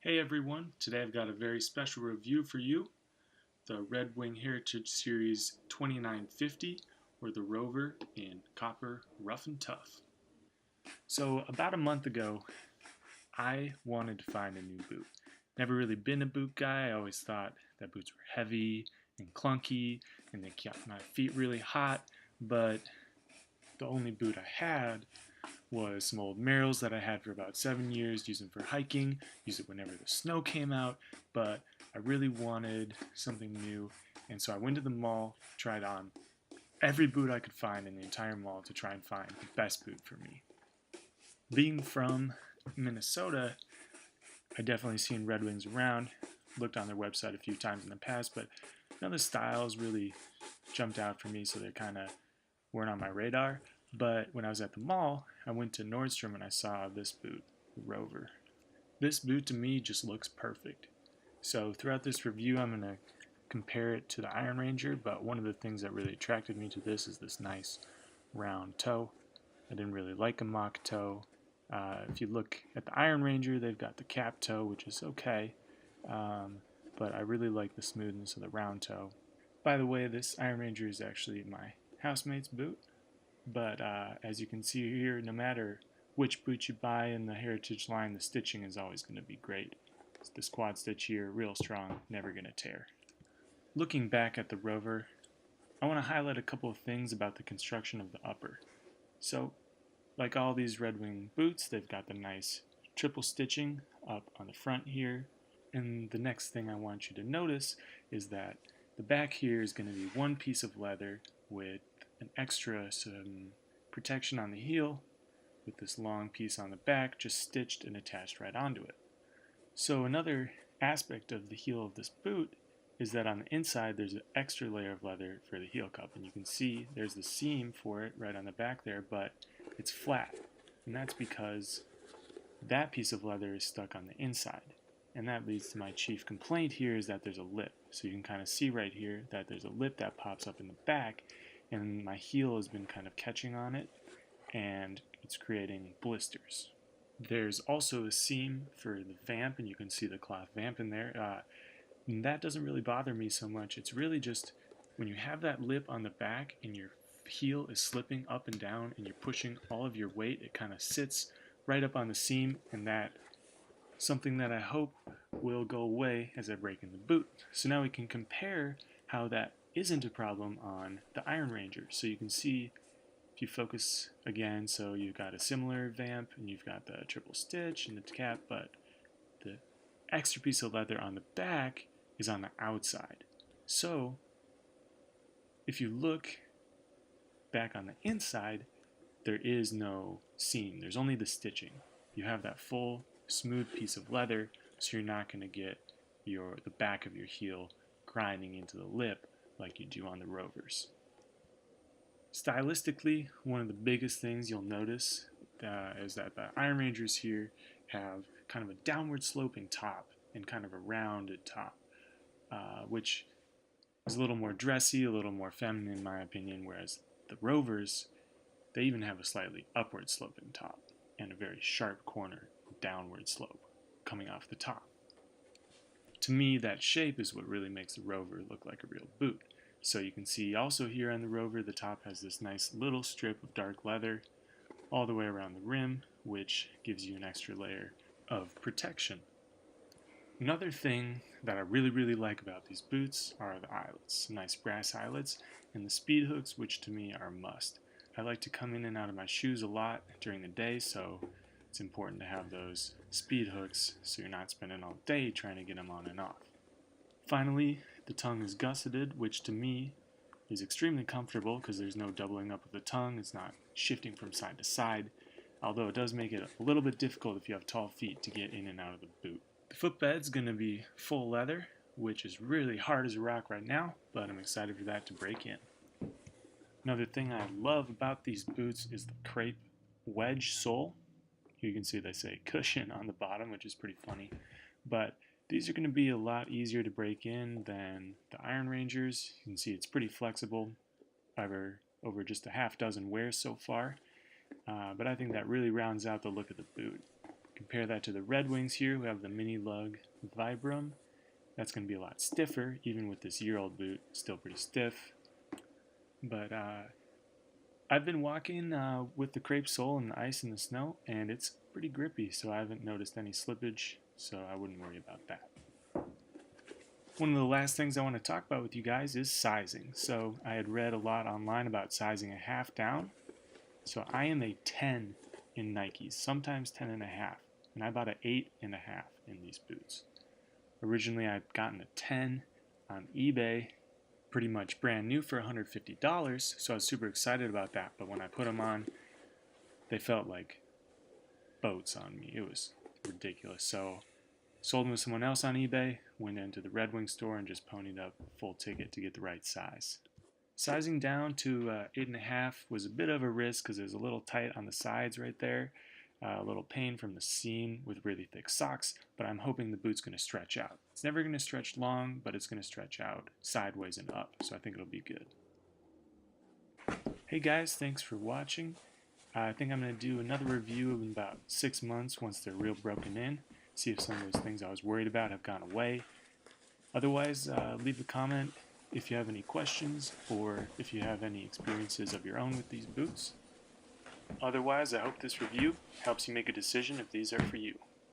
Hey everyone, today I've got a very special review for you, the Red Wing Heritage Series 2950, or the Rover in copper rough and tough. So about a month ago, I wanted to find a new boot. Never really been a boot guy. I always thought that boots were heavy and clunky and they kept my feet really hot, but the only boot I had was some old Merrells that I had for about 7 years, use them for hiking, use it whenever the snow came out, but I really wanted something new, and so I went to the mall, tried on every boot I could find in the entire mall to try and find the best boot for me. Being from Minnesota, I definitely seen Red Wings around, looked on their website a few times in the past, but none of the styles really jumped out for me, so they kind of weren't on my radar. But when I was at the mall, I went to Nordstrom and I saw this boot, the Rover. This boot to me just looks perfect. So throughout this review, I'm going to compare it to the Iron Ranger, but one of the things that really attracted me to this is this nice round toe. I didn't really like a mock toe. If you look at the Iron Ranger, they've got the cap toe, which is okay, but I really like the smoothness of the round toe. By the way, this Iron Ranger is actually my housemate's boot. But as you can see here, no matter which boot you buy in the Heritage line, the stitching is always going to be great. It's this quad stitch here, real strong, never going to tear. Looking back at the Rover, I want to highlight a couple of things about the construction of the upper. So, like all these Red Wing boots, they've got the nice triple stitching up on the front here. And the next thing I want you to notice is that the back here is going to be one piece of leather with an extra some protection on the heel with this long piece on the back just stitched and attached right onto it. So another aspect of the heel of this boot is that on the inside there's an extra layer of leather for the heel cup, and you can see there's the seam for it right on the back there, but it's flat, and that's because that piece of leather is stuck on the inside. And that leads to my chief complaint here is that there's a lip. So you can kind of see right here that there's a lip that pops up in the back, and my heel has been kind of catching on it, and it's creating blisters. There's also a seam for the vamp, and you can see the cloth vamp in there. And that doesn't really bother me so much. It's really just when you have that lip on the back and your heel is slipping up and down and you're pushing all of your weight, it kind of sits right up on the seam, and that something that I hope will go away as I break in the boot. So now we can compare how that isn't a problem on the Iron Ranger. So you can see if you focus again, so you've got a similar vamp and you've got the triple stitch and the cap, but the extra piece of leather on the back is on the outside. So if you look back on the inside, there is no seam. There's only the stitching. You have that full smooth piece of leather, so you're not going to get the back of your heel grinding into the lip like you do on the Rovers. Stylistically, one of the biggest things you'll notice is that the Iron Rangers here have kind of a downward sloping top and kind of a rounded top, which is a little more dressy, a little more feminine in my opinion, whereas the Rovers, they even have a slightly upward sloping top and a very sharp corner downward slope coming off the top. To me, that shape is what really makes the Rover look like a real boot. So you can see also here on the Rover, the top has this nice little strip of dark leather all the way around the rim, which gives you an extra layer of protection. Another thing that I really like about these boots are the eyelets, nice brass eyelets, and the speed hooks, which to me are a must. I like to come in and out of my shoes a lot during the day, so it's important to have those speed hooks so you're not spending all day trying to get them on and off. Finally, the tongue is gusseted, which to me is extremely comfortable because there's no doubling up of the tongue. It's not shifting from side to side, although it does make it a little bit difficult if you have tall feet to get in and out of the boot. The footbed's going to be full leather, which is really hard as a rock right now, but I'm excited for that to break in. Another thing I love about these boots is the crepe wedge sole. Here you can see they say cushion on the bottom, which is pretty funny, but these are going to be a lot easier to break in than the Iron Rangers. You can see it's pretty flexible over just a half dozen wears so far, but I think that really rounds out the look of the boot. compare that to the Red Wings here, who have the mini lug Vibram. That's going to be a lot stiffer, even with this year-old boot, still pretty stiff. But I've been walking with the crepe sole in the ice and the snow, and it's pretty grippy, so I haven't noticed any slippage, so I wouldn't worry about that. One of the last things I want to talk about with you guys is sizing. So I had read a lot online about sizing a half down. So I am a 10 in Nikes, sometimes 10 and a half, and I bought an 8 and a half in these boots. Originally I'd gotten a 10 on eBay, pretty much brand new for $150, so I was super excited about that, but when I put them on, they felt like boats on me. It was ridiculous. So sold them to someone else on eBay, went into the Red Wing store and just ponied up a full ticket to get the right size. Sizing down to 8.5 was a bit of a risk because it was a little tight on the sides right there. A little pain from the seam with really thick socks, but I'm hoping the boot's going to stretch out. It's never going to stretch long, but it's going to stretch out sideways and up, so I think it'll be good. Hey guys, thanks for watching. I think I'm going to do another review in about 6 months once they're real broken in. See if some of those things I was worried about have gone away. Otherwise, leave a comment if you have any questions or if you have any experiences of your own with these boots. Otherwise, I hope this review helps you make a decision if these are for you.